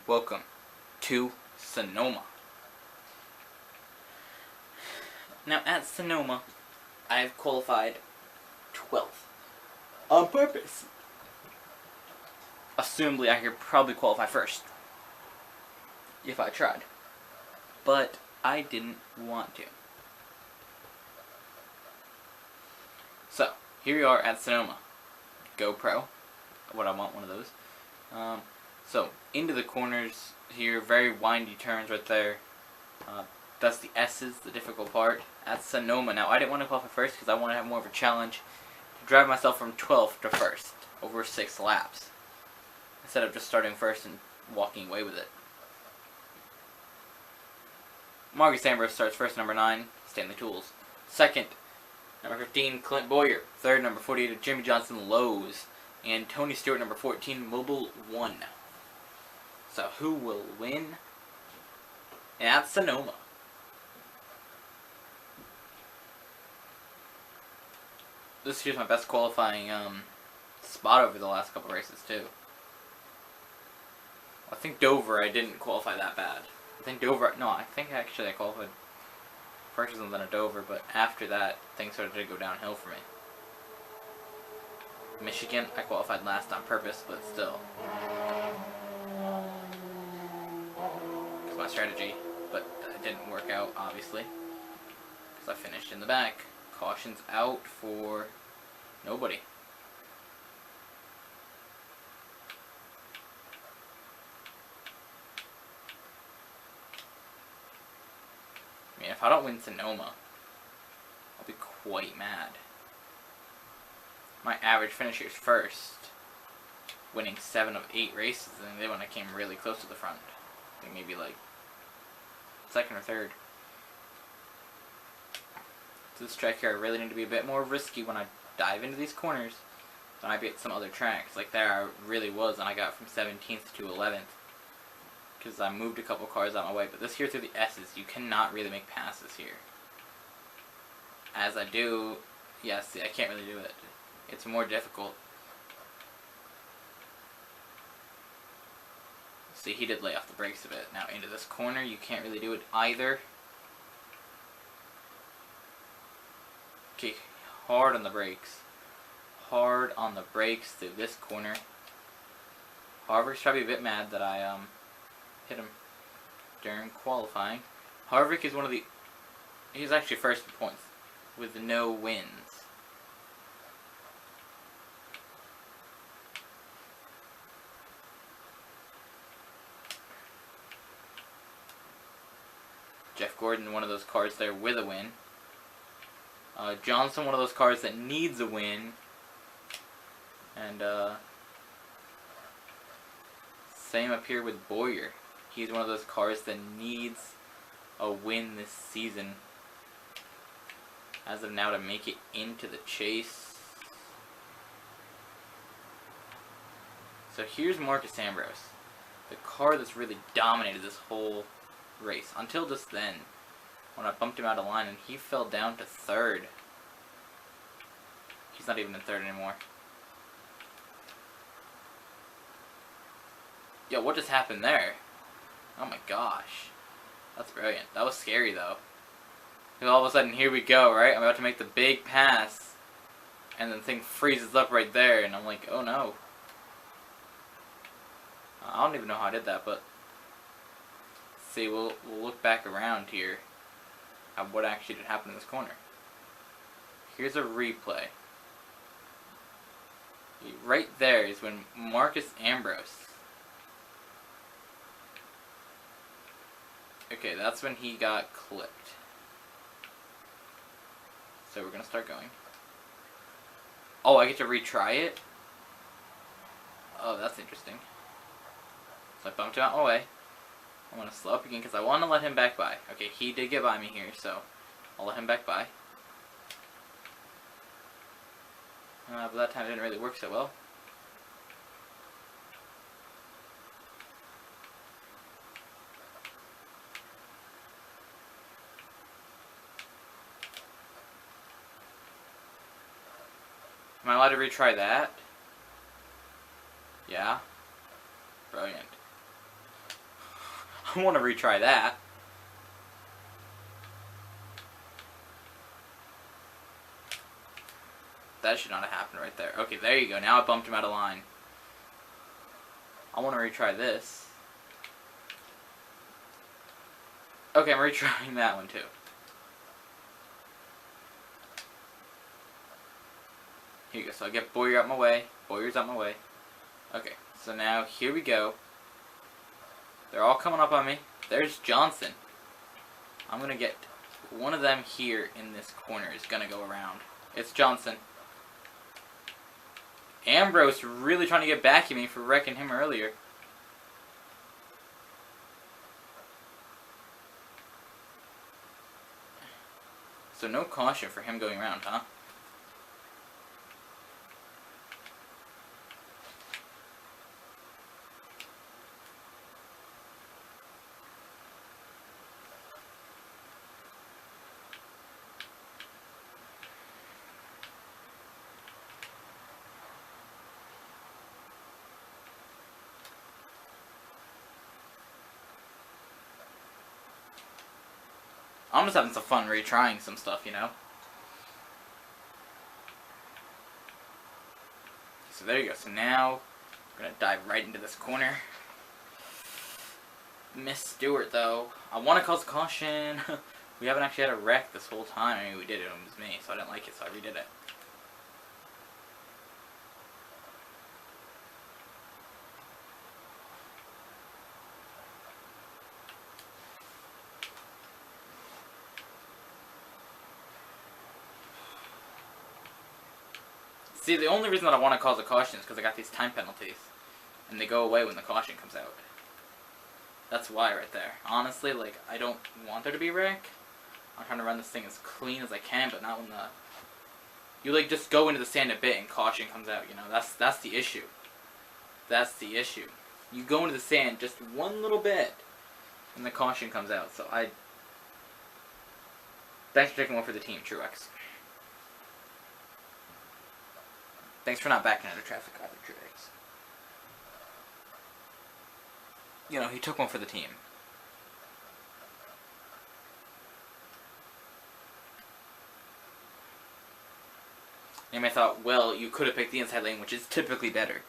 Welcome to Sonoma. Now at Sonoma, I've qualified 12th. On purpose. Assumably I could probably qualify first. If I tried. But I didn't want to. So, here we are at Sonoma. GoPro. What I want, one of those. So, into the corners here, very windy turns right there. That's the S's, the difficult part, at Sonoma. Now, I didn't want to qualify first because I want to have more of a challenge to drive myself from 12th to 1st over 6 laps. Instead of just starting first and walking away with it. Marcus Ambrose starts first, number 9, Stanley Tools. Second, number 15, Clint Boyer. Third, number 48, Jimmy Johnson, Lowe's. And Tony Stewart, number 14, Mobile 1. So, who will win at Sonoma? This here's my best qualifying spot over the last couple races, too. I think Dover, I didn't qualify that bad. I think actually I qualified first or something at Dover, but after that, things started to go downhill for me. Michigan, I qualified last on purpose, but still. It's my strategy, but it didn't work out, obviously. Because I finished in the back. Caution's out for nobody. I mean, if I don't win Sonoma, I'll be quite mad. My average finish here is first, winning 7 of 8 races, and then when I came really close to the front. I think maybe like second or third. So this track here, I really need to be a bit more risky when I dive into these corners than I be at some other tracks. Like there I really was, and I got from 17th to 11th. Because I moved a couple cars out of my way. But this here through the S's, you cannot really make passes here. As I do, yeah, see, I can't really do it. It's more difficult. See, he did lay off the brakes a bit. Now into this corner, you can't really do it either. Okay, hard on the brakes. Hard on the brakes through this corner. Harvick's probably a bit mad that I hit him during qualifying. Harvick is one of the... He's actually first in points with no wins. Jeff Gordon, one of those cars there with a win. Johnson, one of those cars that needs a win. And same up here with Boyer. He's one of those cars that needs a win this season. As of now, to make it into the chase. So here's Marcus Ambrose. The car that's really dominated this whole race. Until just then, when I bumped him out of line and he fell down to third. He's not even in third anymore. Yo, what just happened there? Oh my gosh. That's brilliant. That was scary though. Because all of a sudden, here we go, right? I'm about to make the big pass. And then the thing freezes up right there. And I'm like, oh no. I don't even know how I did that, but... See, we'll look back around here at what actually did happen in this corner. Here's a replay. Right there is when Marcus Ambrose... Okay, that's when he got clipped. So we're gonna start going. Oh, I get to retry it? Oh, that's interesting. So I bumped him out of my way. I'm gonna slow up again because I want to let him back by. Okay, he did get by me here, so I'll let him back by. But that time it didn't really work so well. Am I allowed to retry that? Yeah. Brilliant. I want to retry that. That should not have happened right there. Okay, there you go. Now I bumped him out of line. I want to retry this. Okay, I'm retrying that one too. Here you go. So I get Boyer out my way. Boyer's out my way. Okay, so now here we go. They're all coming up on me. There's Johnson. I'm going to get one of them here in this corner is going to go around. It's Johnson. Ambrose really trying to get back at me for wrecking him earlier. So no caution for him going around, huh? I'm just having some fun retrying some stuff, you know? So there you go. So now, we're going to dive right into this corner. Miss Stewart, though. I want to cause caution. We haven't actually had a wreck this whole time. I mean, we did it. It was me, so I didn't like it, so I redid it. See, the only reason that I want to cause a caution is because I got these time penalties. And they go away when the caution comes out. That's why right there. Honestly, like, I don't want there to be a wreck. I'm trying to run this thing as clean as I can, but not when the... You, like, just go into the sand a bit and caution comes out, you know? That's the issue. That's the issue. You go into the sand just one little bit, and the caution comes out. So Thanks for taking one for the team, Truex. Thanks for not backing out of traffic either, Truex. You know, he took one for the team. And I thought, well, you could have picked the inside lane, which is typically better.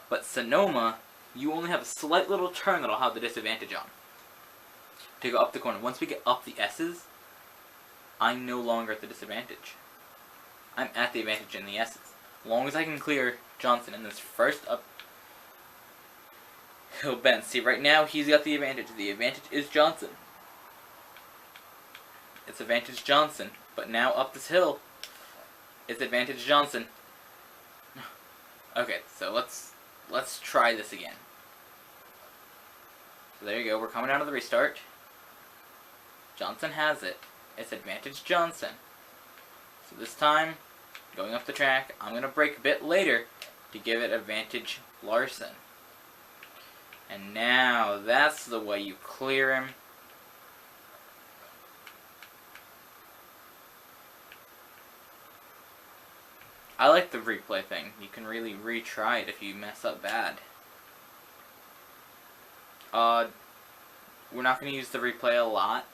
But Sonoma, you only have a slight little turn that'll have the disadvantage on. To go up the corner. Once we get up the S's, I'm no longer at the disadvantage. I'm at the advantage in the S's. As long as I can clear Johnson in this first up hill bend. See, right now, he's got the advantage. The advantage is Johnson. It's advantage Johnson. But now up this hill, it's advantage Johnson. Okay, so let's try this again. So there you go. We're coming out of the restart. Johnson has it. It's advantage Johnson. So this time, going up the track, I'm going to brake a bit later to give it advantage Larson. And now, that's the way you clear him. I like the replay thing. You can really retry it if you mess up bad. We're not going to use the replay a lot.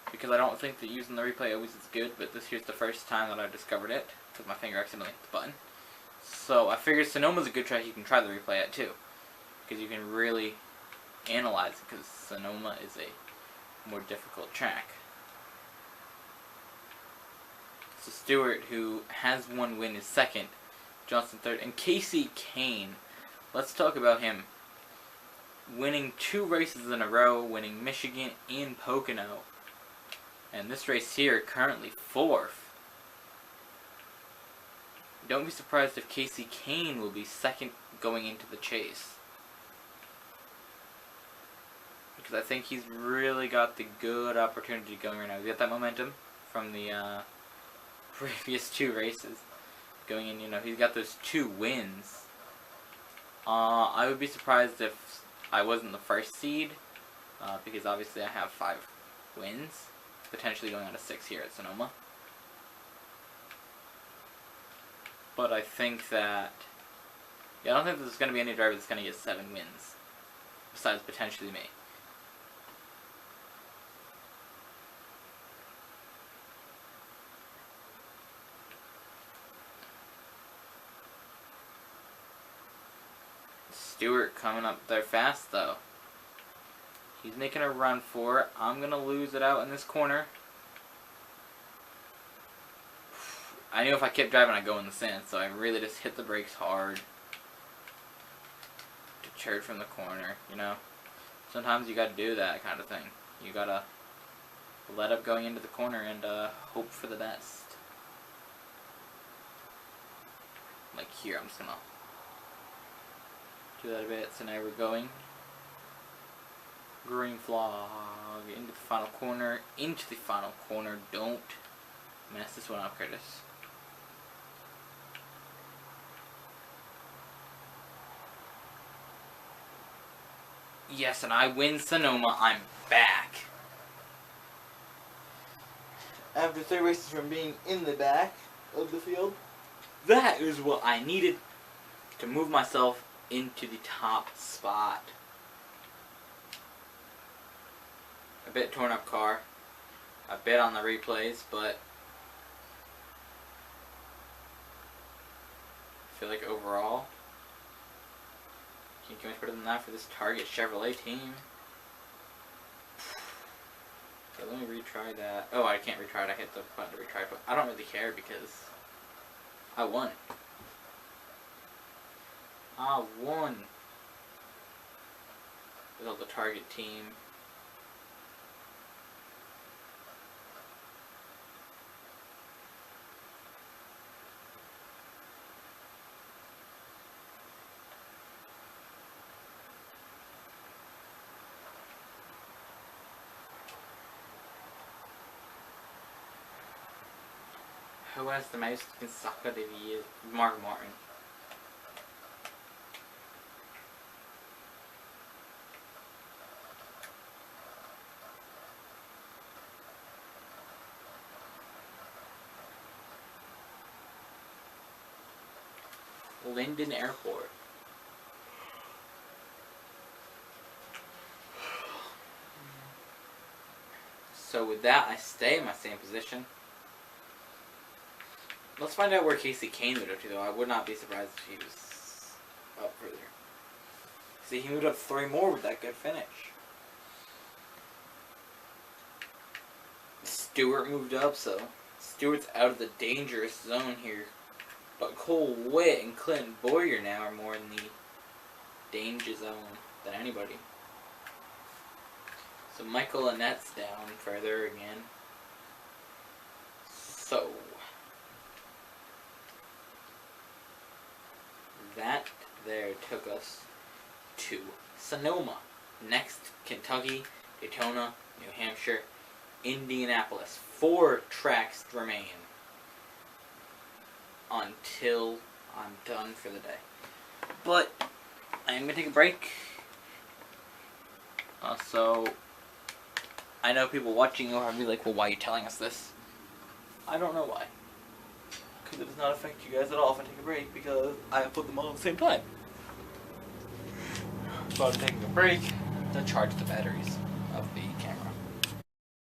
Because I don't think that using the replay always is good, but this here's the first time that I discovered it, because my finger accidentally hit the button. So I figured Sonoma's a good track you can try the replay at too, because you can really analyze it, because Sonoma is a more difficult track. So Stewart, who has one win, is second, Johnson third, and Casey Kane. Let's talk about him. Winning 2 races in a row, winning Michigan and Pocono. And this race here, currently 4th. Don't be surprised if Casey Kane will be second going into the chase. Because I think he's really got the good opportunity going right now. He's got that momentum from the previous 2 races. Going in, you know, he's got those 2 wins. I would be surprised if I wasn't the first seed, because obviously I have 5 wins, potentially going on to 6 here at Sonoma. But I think that Yeah, I don't think there's going to be any driver that's going to get 7 wins. Besides potentially me. Stewart coming up there fast, though. He's making a run for it. I'm going to lose it out in this corner. I knew if I kept driving, I'd go in the sand, so I really just hit the brakes hard to charge from the corner, you know? Sometimes you got to do that kind of thing. You got to let up going into the corner and hope for the best. Like here, I'm just going to do that a bit. So now we're going green flag into the final corner. Into the final corner. Don't mess this one up, Curtis. Yes, and I win Sonoma. I'm back. After 3 races from being in the back of the field, that is what I needed to move myself into the top spot. A bit torn up car, a bit on the replays, but I feel like overall, can't get much better than that for this Target Chevrolet team. So let me retry that. Oh, I can't retry it. I hit the button to retry it, but I don't really care because I won. I won. Without the Target team. Who has the most consecutive years? Mark Martin. Linden Airport. So with that, I stay in my same position. Let's find out where Casey Kane moved up to, though. I would not be surprised if he was up further. See, he moved up 3 more with that good finish. Stewart moved up, so Stewart's out of the dangerous zone here. But Cole Witt and Clinton Boyer now are more in the danger zone than anybody. So Michael Annette's down further again. So that there took us to Sonoma. Next, Kentucky, Daytona, New Hampshire, Indianapolis. 4 tracks remain until I'm done for the day. But I am going to take a break. So I know people watching will be like, well, why are you telling us this? I don't know why. Because it does not affect you guys at all if I take a break, because I put them all at the same time. So I'm taking a break to charge the batteries of the camera.